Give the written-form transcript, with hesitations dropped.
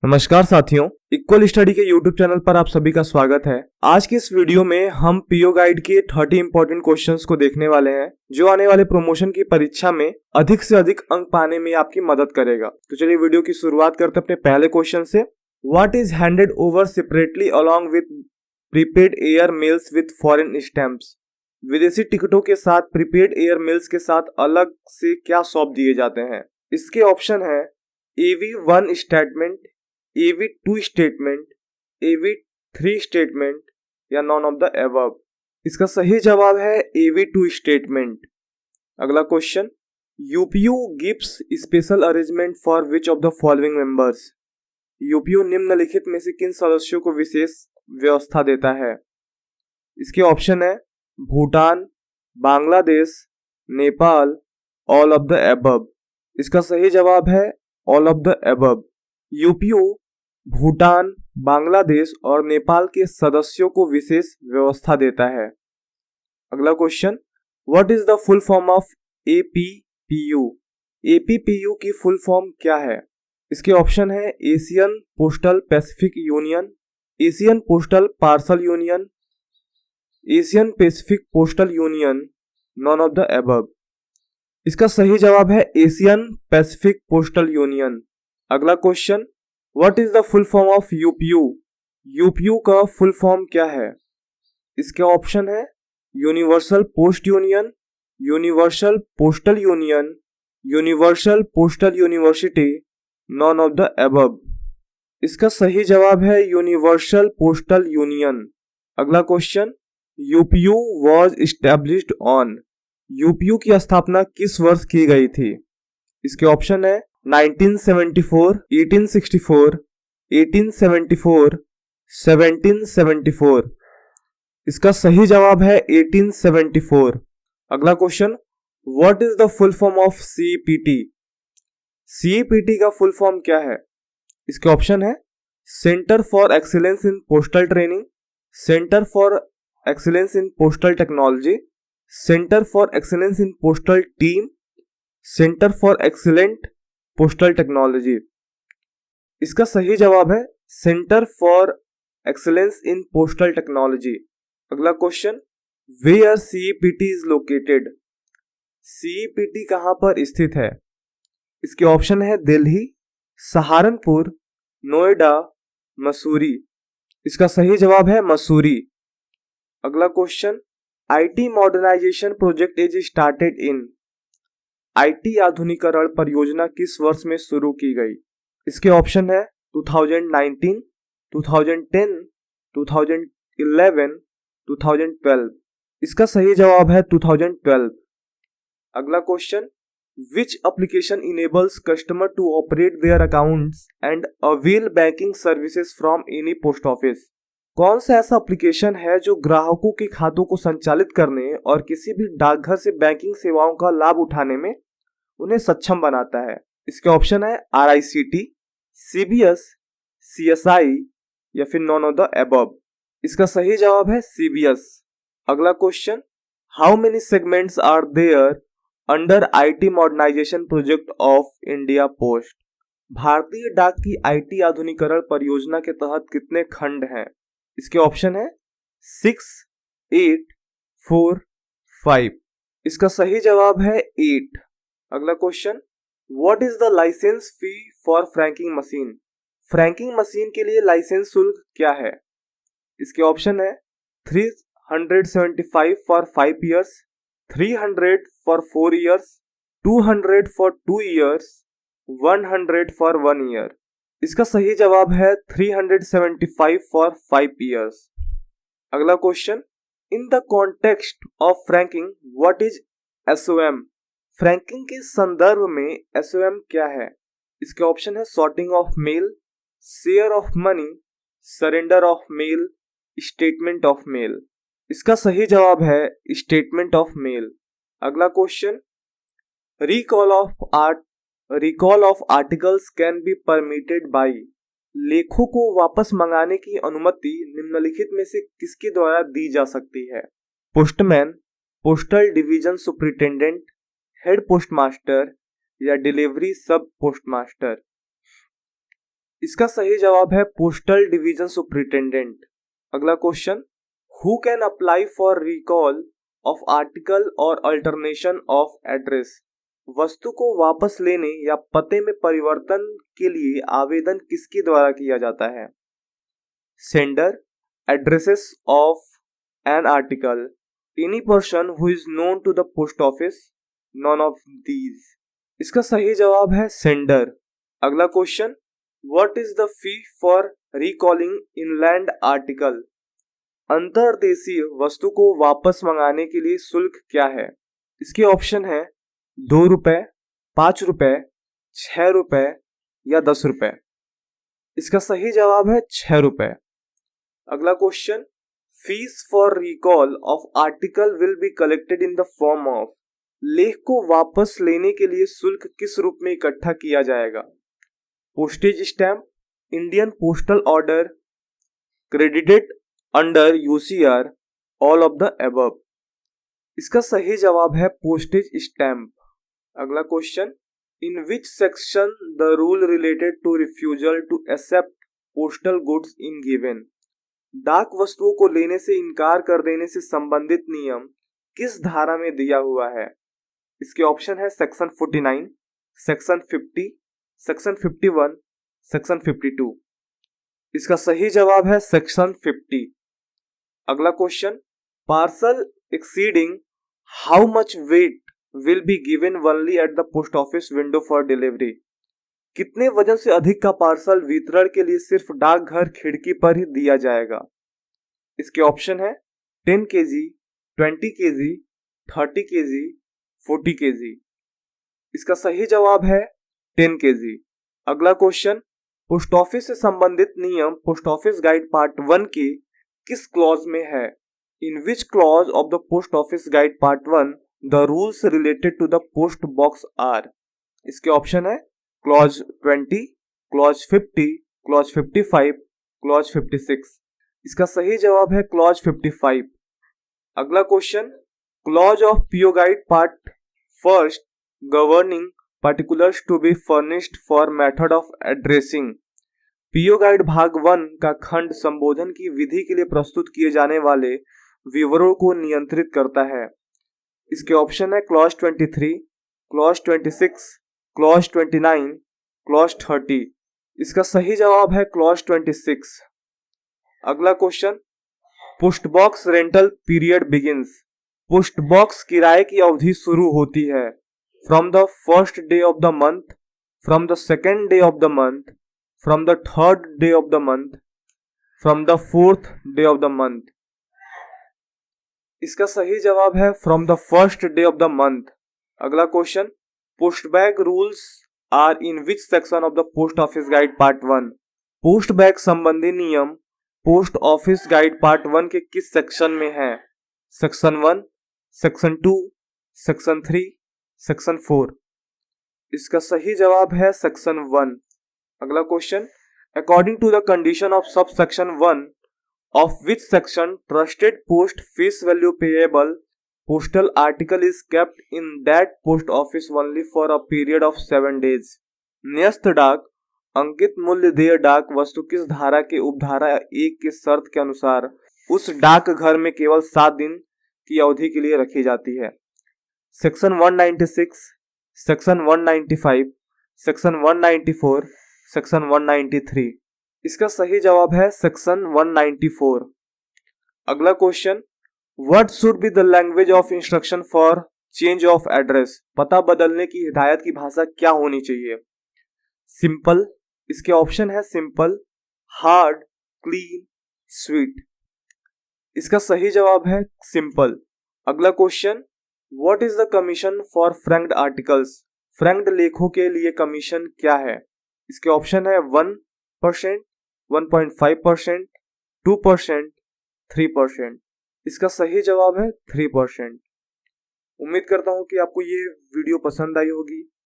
नमस्कार साथियों, equal study के यूट्यूब चैनल पर आप सभी का स्वागत है। आज की इस वीडियो में हम पीओ गाइड के 30 इंपॉर्टेंट क्वेश्चंस को देखने वाले हैं जो आने वाले प्रमोशन की परीक्षा में अधिक से अधिक अंक पाने में आपकी मदद करेगा। तो चलिए वीडियो की शुरुआत करते हैं अपने पहले क्वेश्चन से। What is handed over separately along with prepaid air mails with foreign stamps? विदेशी टिकटों के साथ प्रीपेड एयर मेल्स के साथ अलग से क्या सौंप दिए जाते हैं? इसके ऑप्शन है AV1 statement, AV2 statement, AV3 statement या नॉन ऑफ द एबव। इसका सही जवाब है AV2 स्टेटमेंट। अगला question, UPU gives special arrangement for which of the following members? UPU निम्नलिखित में से किन सदस्यों को विशेष व्यवस्था देता है? इसके ऑप्शन है Bhutan, Bangladesh, Nepal, all of the above. इसका सही जवाब है all of the above. UPU Bhutan, Bangladesh और नेपाल के सदस्यों को विशेष व्यवस्था देता है। अगला question, what is the full form of APPU? APPU की फुल फॉर्म क्या है? इसके ऑप्शन है Asian postal Pacific union, Asian postal parcel union, Asian Pacific postal union, none of the above. इसका सही जवाब है एशियन पैसिफिक पोस्टल यूनियन। अगला question, what is the full form of UPU? UPU का फुल फॉर्म क्या है? इसके option है universal post union, universal postal union, universal postal university, none of the above. इसका सही जवाब है यूनिवर्सल पोस्टल यूनियन। अगला question, UPU was established on? UPU की स्थापना किस वर्ष की गई थी? इसके ऑप्शन है 1974, 1864, 1874, 1774। इसका सही जवाब है 1874। अगला question, what is the full form of CPT? CPT का फुल फॉर्म क्या है? इसके ऑप्शन है centre for excellence in postal training, centre for excellence in postal technology, centre for excellence in postal team, centre for excellent postal technology. इसका सही जवाब है centre for excellence in postal technology. अगला question, where CPT is located? CPT कहां पर स्थित है? इसके ऑप्शन है दिल्ली, सहारनपुर, नोएडा, मसूरी। इसका सही जवाब है मसूरी। अगला question, IT modernization project is started in? IT आधुनिकीकरण परियोजना किस वर्ष में शुरू की गई? इसके ऑप्शन है 2019, 2010, 2011, 2012। इसका सही जवाब है 2012। अगला question, which application enables customer to operate their accounts and avail banking services from any post office? कौन सा ऐसा एप्लीकेशन है जो ग्राहकों के खातों को संचालित करने और किसी भी डाकघर से बैंकिंग सेवाओं का लाभ उठाने में उन्हें सक्षम बनाता है? इसके ऑप्शन है RICT, CBS, CSI या फिर नॉन ऑफ द एबव। इसका सही जवाब है CBS। अगला question, how many segments are there under IT modernization project of India post? भारतीय डाक की IT आधुनिकीकरण परियोजना के तहत कितने खंड हैं? इसके ऑप्शन है 6, 8, 4, 5। इसका सही जवाब है 8। अगला question, what is the license fee for franking machine? Franking machine के लिए लाइसेंस शुल्क क्या है? इसके ऑप्शन है 375 for 5 years, 300 for 4 years, 200 for 2 years, 100 for 1 year. इसका सही जवाब है 375 फॉर 5 ईयर्स। अगला question, in the context of franking what is SOM? Franking के संदर्भ में SOM क्या है? इसके ऑप्शन है sorting of male, share of money, surrender of male, statement of male. इसका सही जवाब है स्टेटमेंट ऑफ मेल। अगला question, recall of articles can be permitted by? लेखों को वापस मंगाने की अनुमति निम्नलिखित में से किसके द्वारा दी जा सकती है? Postman, postal division superintendent, head postmaster या डिलीवरी सब पोस्टमास्टर। इसका सही जवाब है पोस्टल डिवीजन सुपरिटेंडेंट। अगला question, who can apply for recall of article और अल्टरनेशन ऑफ एड्रेस? वस्तु को वापस लेने या पते में परिवर्तन के लिए आवेदन किसके द्वारा किया जाता है? Sender, addresses of an article, any person who is known to the post office, none of these. इसका सही जवाब है सेंडर। अगला question, what is the fee for recalling inland article? अंतर्देशीय वस्तु को वापस मंगाने के लिए शुल्क क्या है? इसके ऑप्शन है 2 रुपए, 5 रुपए, 6 रुपए या 10 रुपए। इसका सही जवाब है 6 रुपए। अगला question, fees for recall of article will be collected in the form of. लेख को वापस लेने के लिए शुल्क किस रूप में इकट्ठा किया जाएगा? Postage stamp, Indian postal order, credited under UCR, all of the above. इसका सही जवाब है पोस्टेज स्टैम्प। अगला question, in which section the rule related to refusal to accept postal goods in given? डाक वस्तुओं को लेने से इनकार कर देने से संबंधित नियम किस धारा में दिया हुआ है? इसके ऑप्शन है सेक्शन 49, सेक्शन 50, सेक्शन 51, सेक्शन 52। इसका सही जवाब है सेक्शन 50। अगला question, parcel exceeding how much weight will be given only at the post office window for delivery? कितने वजन से अधिक का पार्सल वितरण के लिए सिर्फ डाकघर खिड़की पर ही दिया जाएगा? इसके ऑप्शन है 10 kg, 20 kg, 30 kg, 40 kg। इसका सही जवाब है 10 kg। अगला क्वेश्चन, पोस्ट ऑफिस से संबंधित नियम पोस्ट ऑफिस गाइड पार्ट 1 के किस क्लॉज में है? In which clause of the post office guide part 1 the rules related to the post box are? इसके ऑप्शन है क्लॉज 20, क्लॉज 50, क्लॉज 55, क्लॉज 56। इसका सही जवाब है क्लॉज 55। अगला question, clause of PO guide part 1 governing particulars to be furnished for method of addressing. PO guide भाग 1 का खंड संबोधन की विधि के लिए प्रस्तुत किए जाने वाले विवरणों को नियंत्रित करता है। इसके ऑप्शन है क्लॉज 23, क्लॉज 26, क्लॉज 29, क्लॉज 30। इसका सही जवाब है क्लॉज 26। अगला question, post box rental period begins. Post box किराए की अवधि शुरू होती है from the first day of the month, from the second day of the month, from the third day of the month, from the fourth day of the month. इसका सही जवाब है from the first day of the month. अगला question, post bag rules are in which section of the post office guide part 1? Post bag संबंधी नियम post office guide part 1 के किस section में है? Section 1, section 2, section 3, section 4। इसका सही जवाब है सेक्शन 1। अगला question, according to the condition of sub section 1 of which section trusted post face value payable postal article is kept in that post office only for a period of 7 days. न्यस्त डाक अंकित मूल्य देय डाक वस्तु किस धारा के उपधारा 1 के शर्त के अनुसार उस डाक घर में केवल 7 दिन की अवधि के लिए रखी जाती है? Section 196, section 195, section 194, section 193। इसका सही जवाब है सेक्शन 194। अगला question, What should be the language of instruction for change of address? पता बदलने की हिदायत की भाषा क्या होनी चाहिए? सिंपल, इसके ऑप्शन है सिंपल, हार्ड, क्लीन, स्वीट। इसका सही जवाब है सिंपल। अगला question, what is the commission for franked articles? Franked लेखों के लिए कमीशन क्या है? इसके ऑप्शन है 1%, 1.5%, 2%, 3%। इसका सही जवाब है 3%। उम्मीद करता हूं कि आपको ये वीडियो पसंद आई होगी।